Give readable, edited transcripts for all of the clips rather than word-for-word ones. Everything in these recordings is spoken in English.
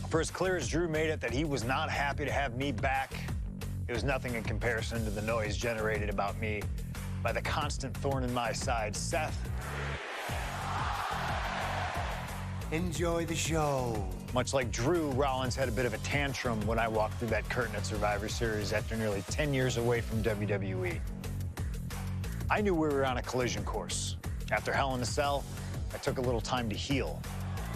For as clear as Drew made it that he was not happy to have me back, it was nothing in comparison to the noise generated about me by the constant thorn in my side, Seth. Enjoy the show. Much like Drew, Rollins had a bit of a tantrum when I walked through that curtain at Survivor Series after nearly 10 years away from WWE. I knew we were on a collision course. After Hell in a Cell, I took a little time to heal.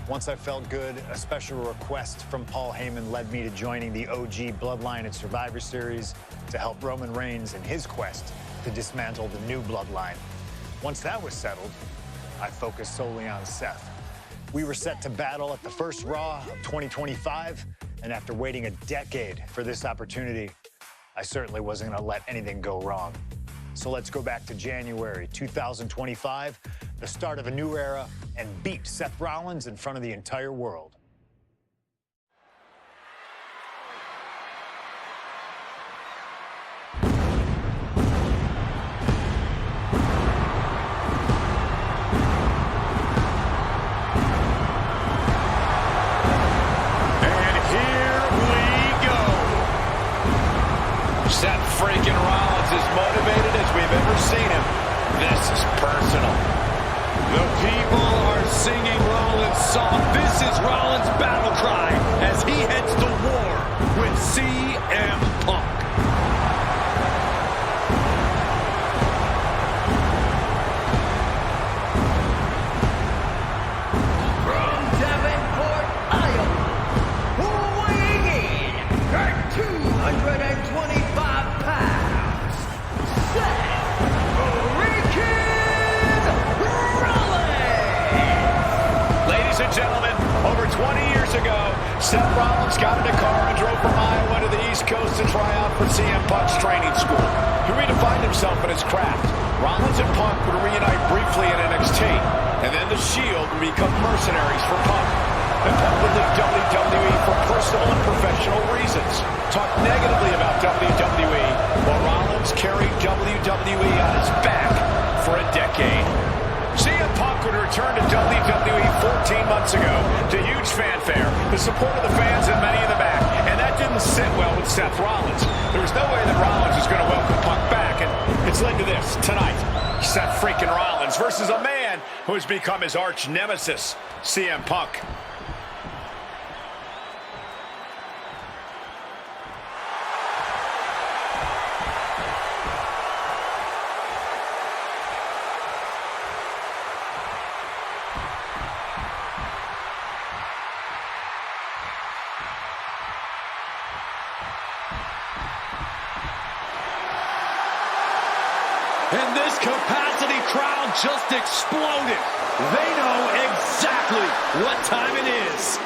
Once I felt good, a special request from Paul Heyman led me to joining the OG Bloodline at Survivor Series to help Roman Reigns in his quest to dismantle the new Bloodline. Once that was settled, I focused solely on Seth. We were set to battle at the first Raw of 2025, and after waiting a decade for this opportunity, I certainly wasn't gonna let anything go wrong. So let's go back to January 2025, the start of a new era, and beat Seth Rollins in front of the entire world. Seth freaking Rollins is motivated as we've ever seen him. This is personal. The people are singing Rollins' song. This is Rollins' battle cry as he heads to war with CM Punk. From Davenport, Iowa, weighing in at 225 pounds, Seth freaking Rollins! Ladies and gentlemen, over 20 years ago, Seth Rollins got in a car and drove from Iowa to the East Coast to try out for CM Punk's training school. He redefined himself in his craft. Rollins and Punk would reunite briefly in NXT, and then the Shield would become mercenaries for Punk. And Punk would leave WWE for personal and professional reasons. Talk negatively about WWE, while Rollins carried WWE on his back for a decade. CM Punk would return to WWE 14 months ago to huge fanfare, the support of the fans and many in the back, and that didn't sit well with Seth Rollins. There was no way that Rollins was going to welcome Punk back, and it's led to this tonight. Seth freaking Rollins versus a man who has become his arch nemesis, CM Punk. And this capacity crowd just exploded. They know exactly what time it is.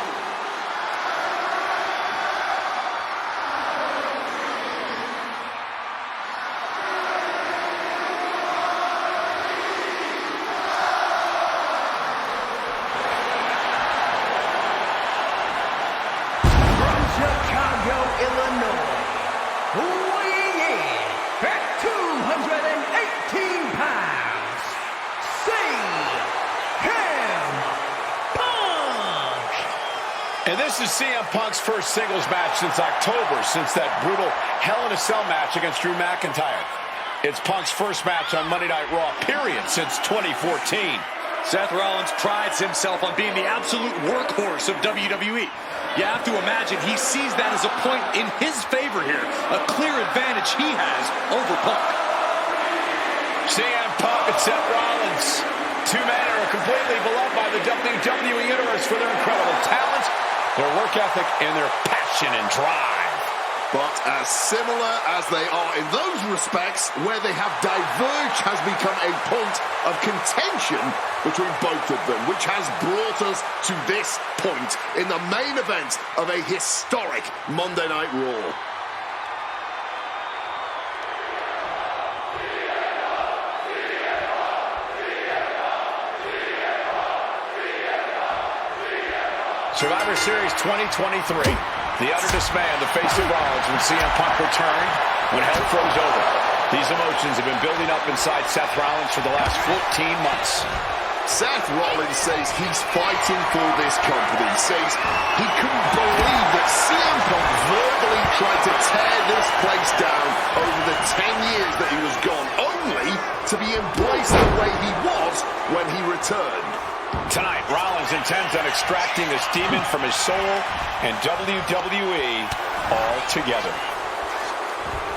From Chicago, Illinois, weighing in at 218 pounds, CM Punk! And this is CM Punk's first singles match since October, since that brutal Hell in a Cell match against Drew McIntyre. It's Punk's first match on Monday Night Raw, period, since 2014. Seth Rollins prides himself on being the absolute workhorse of WWE. You have to imagine he sees that as a point in his favor here, a clear advantage he has over Punk. CM Punk and Seth Rollins, two men who are completely beloved by the WWE Universe for their incredible talent, their work ethic, and their passion and drive. But as similar as they are in those respects, where they have diverged has become a point of contention between both of them, which has brought us to this point in the main event of a historic Monday Night Raw. Survivor Series 2023. The utter dismay on the face of Rollins when CM Punk returned, when hell froze over. These emotions have been building up inside Seth Rollins for the last 14 months. Seth Rollins says he's fighting for this company. He says he couldn't believe 10 years that he was gone, only to be embraced the way he was when he returned. Tonight, Rollins intends on extracting this demon from his soul and WWE altogether.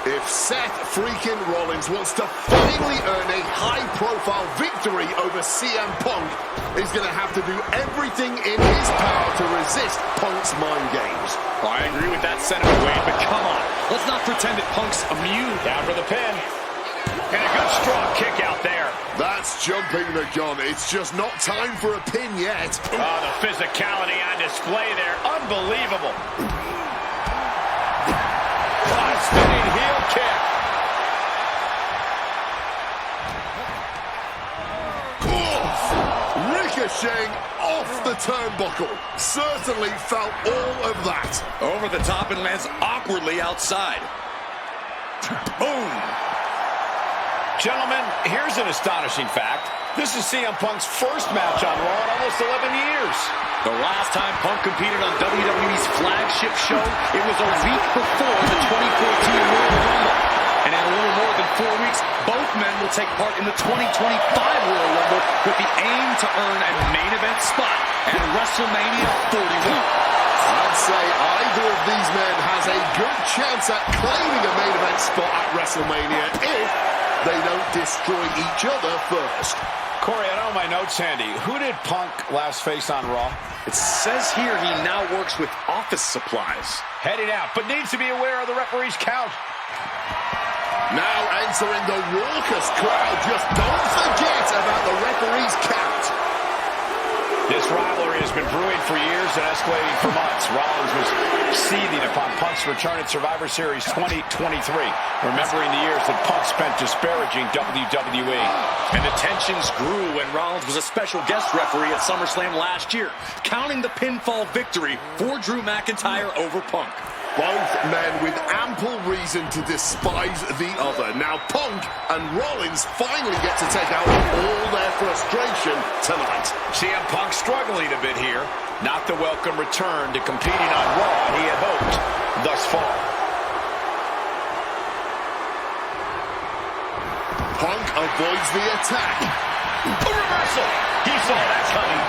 If Seth freaking Rollins wants to finally earn a high-profile victory over CM Punk, he's going to have to do everything in his power to resist Punk's mind games. I agree with that sentiment, Wade, but come on. Let's not pretend that Punk's immune. Down for the pin. And a good strong kick out there. That's jumping the gun. It's just not time for a pin yet. Oh, the physicality on display there. Unbelievable. Spinning heel kick. Ricocheting off the turnbuckle. Certainly felt all of that. Over the top and lands awkwardly outside. Boom. Gentlemen, here's an astonishing fact. This is CM Punk's first match on Raw in almost 11 years. The last time Punk competed on WWE's flagship show, it was a week before the 2014 Royal Rumble. And in a little more than 4 weeks, both men will take part in the 2025 Royal Rumble with the aim to earn a main event spot at WrestleMania 41. I'd say either of these men has a good chance at claiming a main event spot at WrestleMania if they don't destroy each other first. Corey, I don't have my notes handy. Who did Punk last face on Raw? It says here he now works with office supplies. Heading out, but needs to be aware of the referee's count. Now entering the raucous crowd. Just don't forget about the referee's count. This rivalry has been brewing for years and escalating for months. Rollins was seething upon Punk's return at Survivor Series 2023, remembering the years that Punk spent disparaging WWE. And the tensions grew when Rollins was a special guest referee at SummerSlam last year, counting the pinfall victory for Drew McIntyre over Punk. Both men with ample reason to despise the other. Now Punk and Rollins finally get to take out all their frustration tonight. CM Punk struggling a bit here. Not the welcome return to competing on Raw he had hoped thus far. Punk avoids the attack. A reversal! He saw that coming.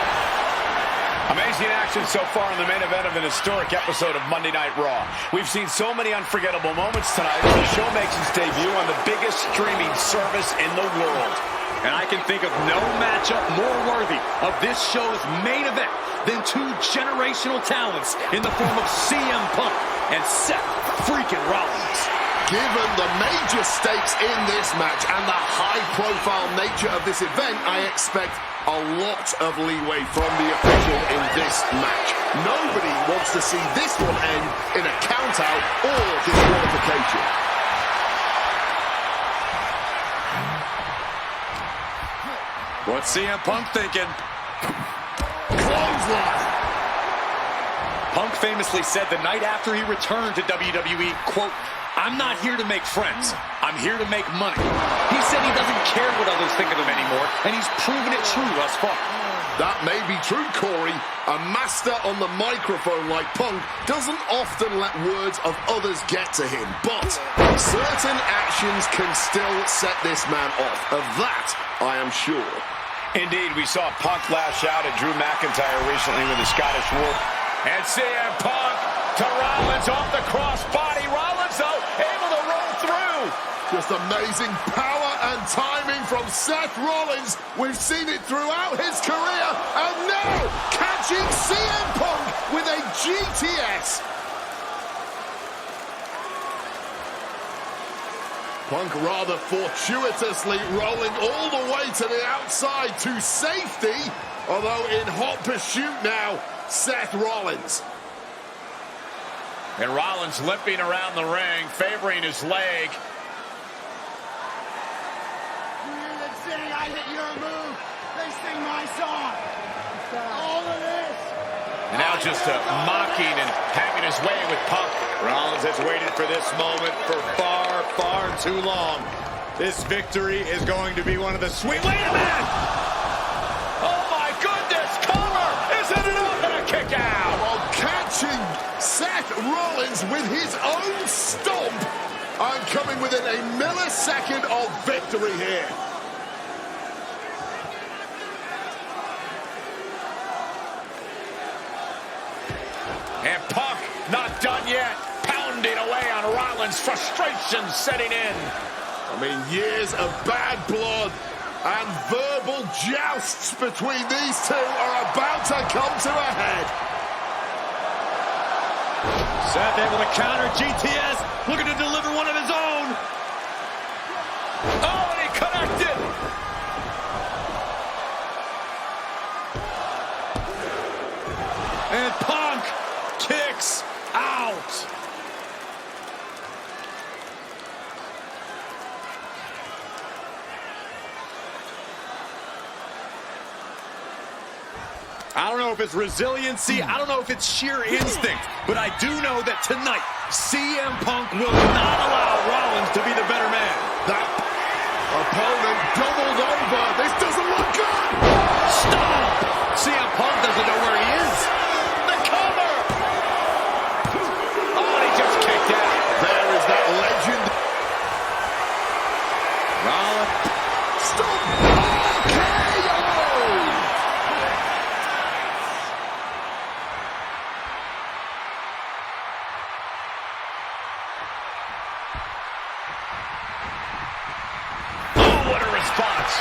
Amazing action so far in the main event of an historic episode of Monday Night Raw. We've seen so many unforgettable moments tonight as the show makes its debut on the biggest streaming service in the world. And I can think of no matchup more worthy of this show's main event than two generational talents in the form of CM Punk and Seth freaking Rollins. Given the major stakes in this match and the high-profile nature of this event, I expect a lot of leeway from the official in this match. Nobody wants to see this one end in a count-out or disqualification. What's CM Punk thinking? Clothesline. Punk famously said the night after he returned to WWE, quote, "I'm not here to make friends. I'm here to make money." He said he doesn't care what others think of him anymore, and he's proven it true thus far. That may be true, Corey. A master on the microphone like Punk doesn't often let words of others get to him, but certain actions can still set this man off. Of that, I am sure. Indeed, we saw Punk lash out at Drew McIntyre recently with the Scottish War. And CM Punk to Rollins off the crossbody. Rollins, though, able to roll through. Just amazing power and timing from Seth Rollins. We've seen it throughout his career. And now, catching CM Punk with a GTS. Punk rather fortuitously rolling all the way to the outside to safety. Although in hot pursuit now, Seth Rollins. And Rollins limping around the ring, favoring his leg. They sing, I hit your move. They sing my song. All of this. And now just mocking and having his way with Punk. Rollins has waited for this moment for far, far too long. This victory is going to be one of the sweet... Wait a minute! Oh my goodness, cover! Isn't it up and a kick out? While catching Seth Rollins with his own stomp. I'm coming within a millisecond of victory here. And Punk not done yet. Pounding away on Rollins. Frustration setting in. I mean, years of bad blood and verbal jousts between these two are about to come to a head. Seth able to counter GTS, looking to deliver one of his own. Oh, and he connected. And Punk kicks out. I don't know if it's resiliency, I don't know if it's sheer instinct, but I do know that tonight, CM Punk will not allow Rollins to be the better man. That opponent doubled over. This doesn't look good. Stop! CM Punk doesn't know where he is. The cover! Oh, and he just kicked out. There is that legend. Rollins. Stop. Okay. What a response.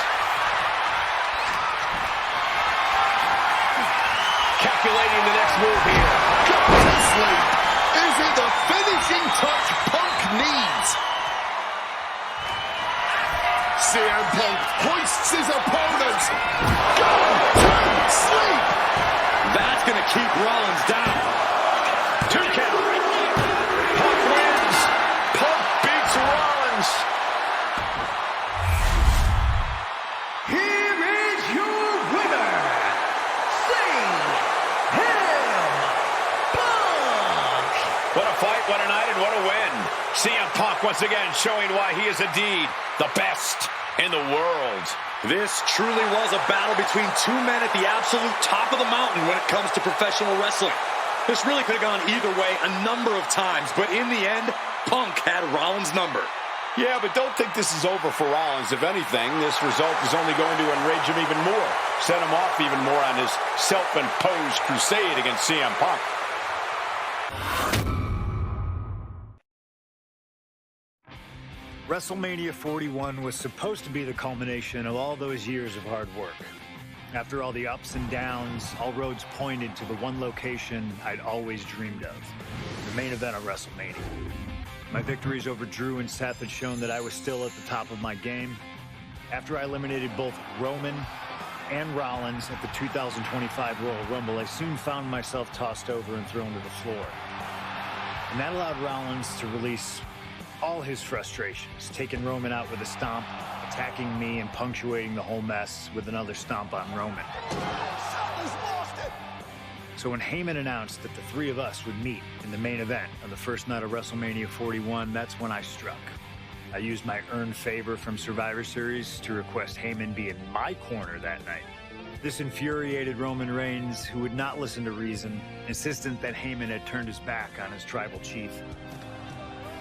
Calculating the next move here. Goes to sleep. Is it the finishing touch Punk needs? CM Punk hoists his opponent. Go to sleep. That's going to keep Rollins down. 2 count. Punk wins. Punk beats Rollins. Here is your winner, CM Punk. What a fight, what a night, and what a win. CM Punk once again showing why he is indeed the best in the world. This truly was a battle between two men at the absolute top of the mountain when it comes to professional wrestling. This really could have gone either way a number of times, but in the end, Punk had Rollins' number. Yeah, but don't think this is over for Rollins. If anything, this result is only going to enrage him even more, set him off even more on his self-imposed crusade against CM Punk. WrestleMania 41 was supposed to be the culmination of all those years of hard work. After all the ups and downs, all roads pointed to the one location I'd always dreamed of, the main event of WrestleMania. My victories over Drew and Seth had shown that I was still at the top of my game. After I eliminated both Roman and Rollins at the 2025 Royal Rumble, I soon found myself tossed over and thrown to the floor. And that allowed Rollins to release all his frustrations, taking Roman out with a stomp, attacking me, and punctuating the whole mess with another stomp on Roman. So when Heyman announced that the three of us would meet in the main event of the first night of WrestleMania 41, that's when I struck. I used my earned favor from Survivor Series to request Heyman be in my corner that night. This infuriated Roman Reigns, who would not listen to reason, insistent that Heyman had turned his back on his tribal chief.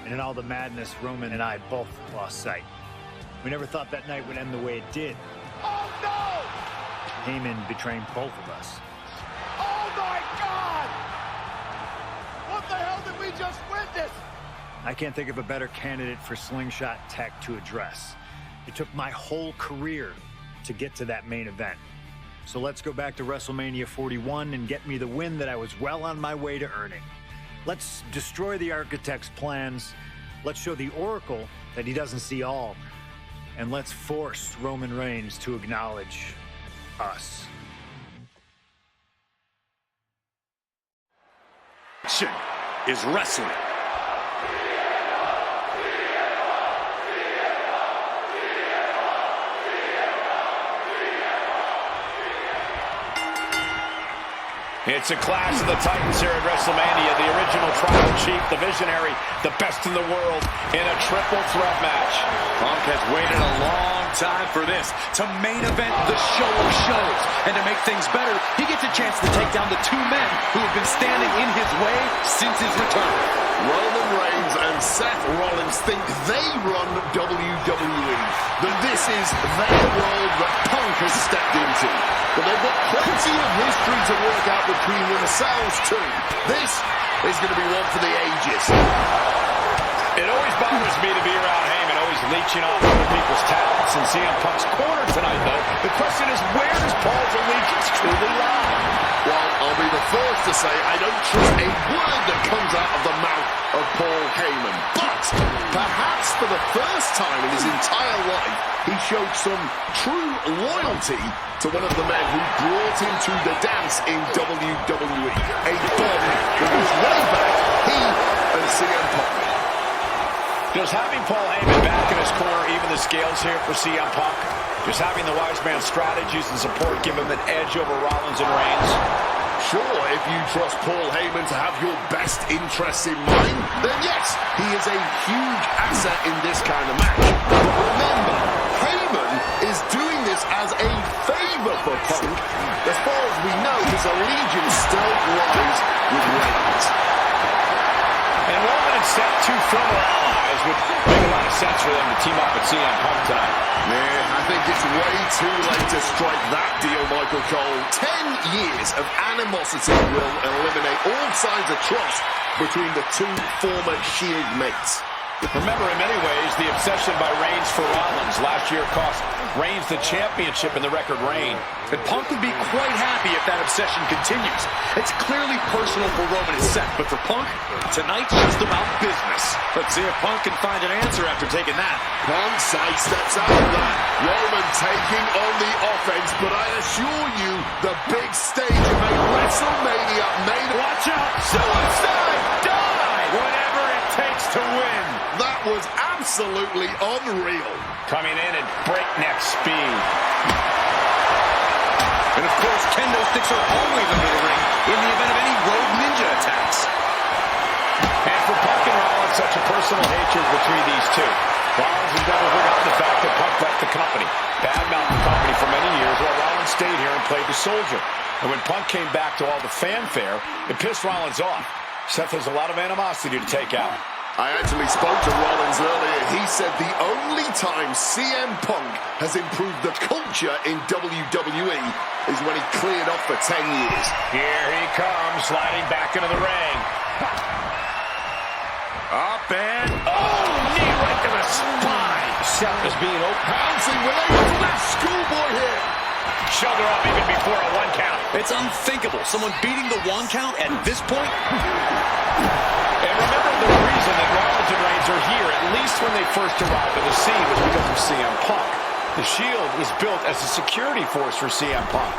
And in all the madness, Roman and I both lost sight. We never thought that night would end the way it did. Oh, no! Heyman betraying both of us. Oh, my God! What the hell did we just witness? I can't think of a better candidate for slingshot tech to address. It took my whole career to get to that main event. So let's go back to WrestleMania 41 and get me the win that I was well on my way to earning. Let's destroy the Architect's plans. Let's show the Oracle that he doesn't see all. And let's force Roman Reigns to acknowledge us. Action is wrestling. It's a clash of the Titans here at WrestleMania. The original tribal chief, the visionary, the best in the world in a triple threat match. Punk has waited a long time for this, to main event the show of shows. And to make things better, he gets a chance to take down the two men who have been standing in his way since his return. Roman Roman Reigns and Seth Rollins think they run WWE, that this is their world that Punk has stepped into. But they've got plenty of history to work out between themselves too. This is going to be one for the ages. It always bothers me to be around Heyman, always leeching off other people's talents. In CM Punk's corner tonight, though, the question is, where does Paul's allegiance truly lie? Well, I'll be the first to say I don't trust a word that comes out of the mouth of Paul Heyman. But perhaps for the first time in his entire life, he showed some true loyalty to one of the men who brought him to the dance in WWE. A bond that goes way back, he and CM Punk. Does having Paul Heyman back in his corner even the scales here for CM Punk? Does having the wise man strategies and support give him an edge over Rollins and Reigns? Sure, if you trust Paul Heyman to have your best interests in mind, then yes, he is a huge asset in this kind of match. But remember, Heyman is doing this as a favor for Punk. As far as we know, his allegiance still lies with Reigns. And Roman and Seth, two former allies, would make a lot of sense for them to team up with CM Punk tonight. Yeah, I think it's way too late to strike that deal, Michael Cole. 10 years of animosity will eliminate all signs of trust between the two former Shield mates. Remember, in many ways, the obsession by Reigns for Rollins last year cost Reigns the championship in the record reign. And Punk would be quite happy if that obsession continues. It's clearly personal for Roman and Seth, but for Punk, tonight's just about business. Let's see if Punk can find an answer after taking that. Punk sidesteps out of that. Roman taking on the offense, but I assure you, the big stage of a WrestleMania main. Watch out! Suicide dive! Whatever it takes to win. That was absolutely unreal. Coming in at breakneck speed. And of course, kendo sticks are always under the ring in the event of any rogue ninja attacks. And for Punk and Rollins, such a personal hatred between these two. Rollins has never forgotten the fact that Punk left the company, badmouthed the company for many years, while Rollins stayed here and played the soldier. And when Punk came back to all the fanfare, it pissed Rollins off. Seth has a lot of animosity to take out. I actually spoke to Rollins earlier. He said the only time CM Punk has improved the culture in WWE is when he cleared off for 10 years. Here he comes, sliding back into the ring. Up and... Oh, knee right to the spine. Seth is being open. Bouncing with a that schoolboy here. Shoulder up even before a one count. It's unthinkable. Someone beating the one count at this point? And remember, the reason that Rollins and Reigns are here, at least when they first arrived on the scene, was because of CM Punk. The Shield was built as a security force for CM Punk.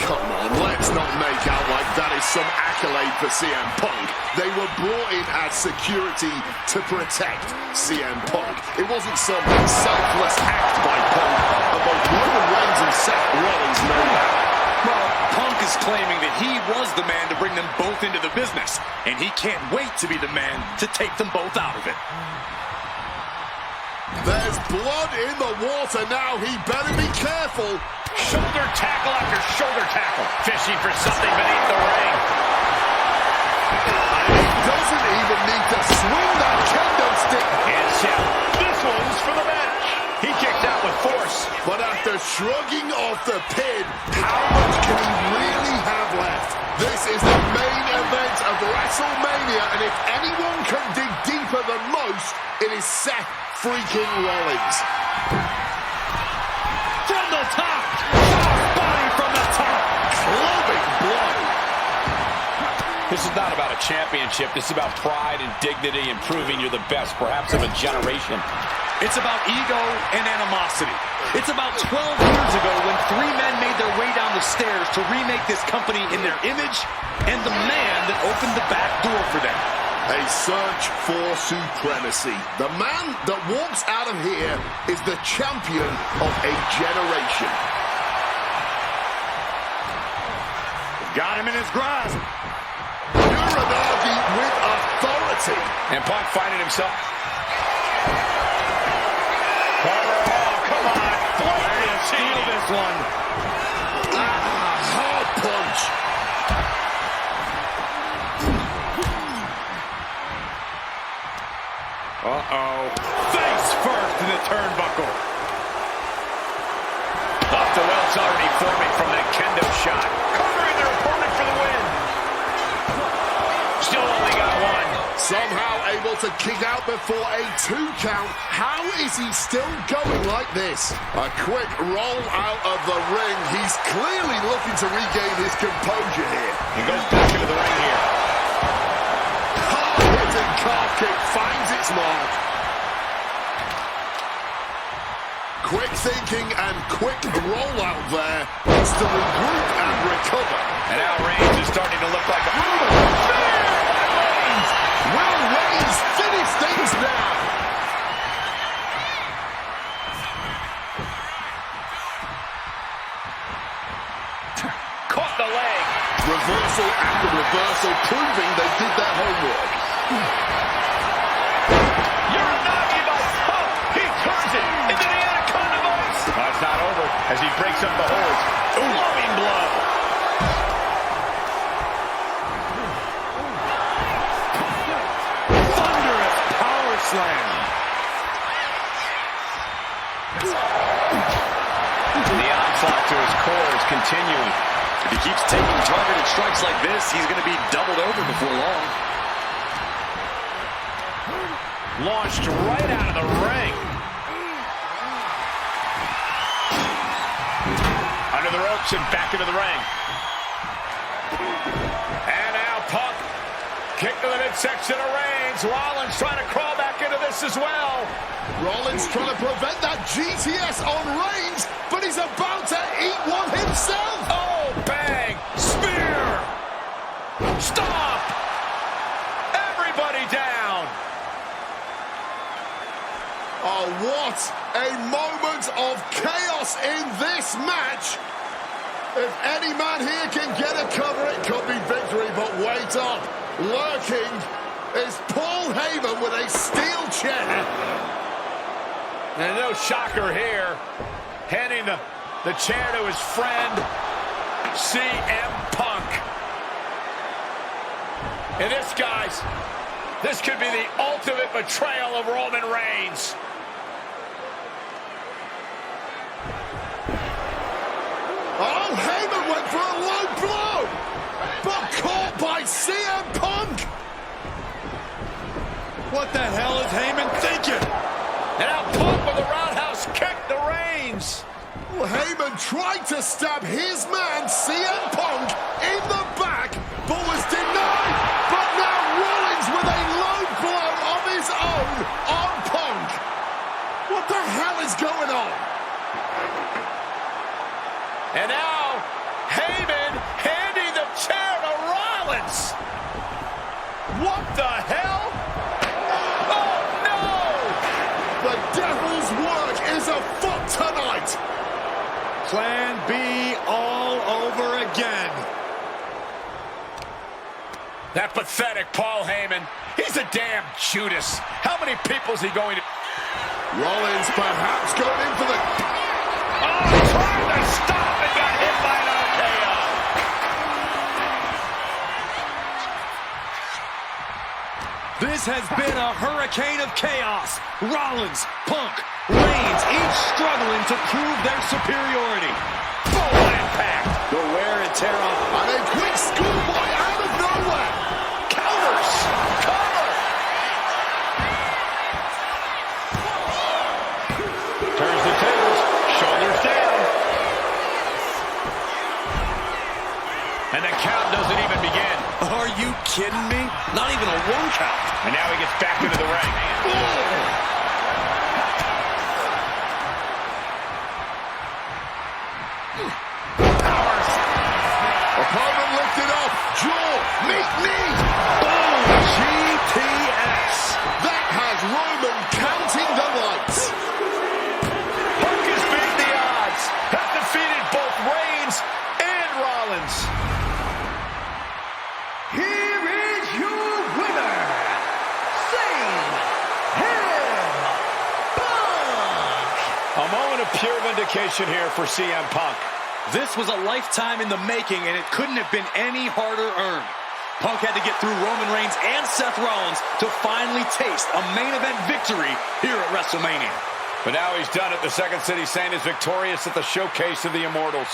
Come on, let's not make out like that is some accolade for CM Punk. They were brought in as security to protect CM Punk. It wasn't some selfless act by Punk, and both Roman Reigns and Seth Rollins know that. Well, Punk is claiming that he was the man to bring them both into the business, and he can't wait to be the man to take them both out of it. There's blood in the water now. He better be careful. Shoulder tackle after shoulder tackle. Fishing for something beneath the ring. He doesn't even need to swing that kendo stick. And Seth, this one's for the match. He kicked out with force. But after shrugging off the pin, how much can he really have left? This is the main event of WrestleMania, and if anyone can dig deeper than most, it is Seth freaking Rollins. From the top. Cross body from the top. Clubbing blow. This is not about a championship. This is about pride and dignity and proving you're the best, perhaps of a generation. It's about ego and animosity. It's about 12 years ago when three men made their way down the stairs to remake this company in their image, and the man that opened the back door for them. A search for supremacy. The man that walks out of here is the champion of a generation. Got him in his grasp. Uranagi with authority. And Punk finding himself. Oh, come on. Blatant steal this one. Hard punch. Uh-oh. Face first in the turnbuckle. Off the well's already forming from that kendo shot. Covering their opponent for the win. Still only got one. Somehow able to kick out before a 2 count. How is he still going like this? A quick roll out of the ring. He's clearly looking to regain his composure here. He goes back into the ring here. Hard-hitting calf kick finds its mark. Quick thinking and quick rollout there. Needs to regroup and recover. And now Reigns is starting to look like a... Will Reigns finish things now? Caught the leg. Reversal after reversal, proving they did their homework. Uranagi by Punk. He turns it into the Anaconda Vice. No, it's not over as he breaks up the holds. Blowing blow. Thunderous power slam. The onslaught to his core is continuing. If he keeps taking targeted strikes like this, he's going to be doubled over before long. Launched right out of the ring. Under the ropes and back into the ring. And now Punk. Kick to the midsection of Reigns. Rollins trying to crawl back into this as well. Rollins trying to prevent that GTS on Reigns, but he's about to eat one himself. Oh, bang. Spear. Stop. Everybody down. Oh, what a moment of chaos in this match. If any man here can get a cover, it could be victory, but wait up. Lurking is Paul Heyman with a steel chair. And no shocker here. Handing the chair to his friend, CM Punk. And this, guys, this could be the ultimate betrayal of Roman Reigns. Oh, Heyman went for a low blow, but caught by CM Punk. What the hell is Heyman thinking? And now Punk with a roundhouse kick to Reigns. Well, Heyman tried to stab his man, CM Punk, in the back, but was denied. But now Rollins with a low blow of his own on Punk. What the hell is going on? And now Heyman handing the chair to Rollins. What the hell? Oh, no! The devil's work is afoot tonight. Plan B all over again. That pathetic Paul Heyman. He's a damn Judas. How many people's he going to... Rollins perhaps going in for the... Oh, trying to stop and got hit by an RKO. This has been a hurricane of chaos. Rollins, Punk, Reigns, each struggling to prove their superiority. Full impact. The wear and tear on. And a quick schoolboy out of nowhere. Counters. Cover. Turns the tables. Shoulders down. And the count doesn't even begin. Are you kidding me? Not even a 1 count. And now he gets back into the ring. Opponent lifted up. Jaw. Meet knee. Boom. GTS. That has Roman counting the lights. Punk has beaten the odds. Has defeated both Reigns and Rollins. Here is your winner, A moment of pure vindication here for CM Punk. This was a lifetime in the making, and it couldn't have been any harder earned. Punk had to get through Roman Reigns and Seth Rollins to finally taste a main event victory here at WrestleMania. But now he's done it. The Second City Saint is victorious at the Showcase of the Immortals.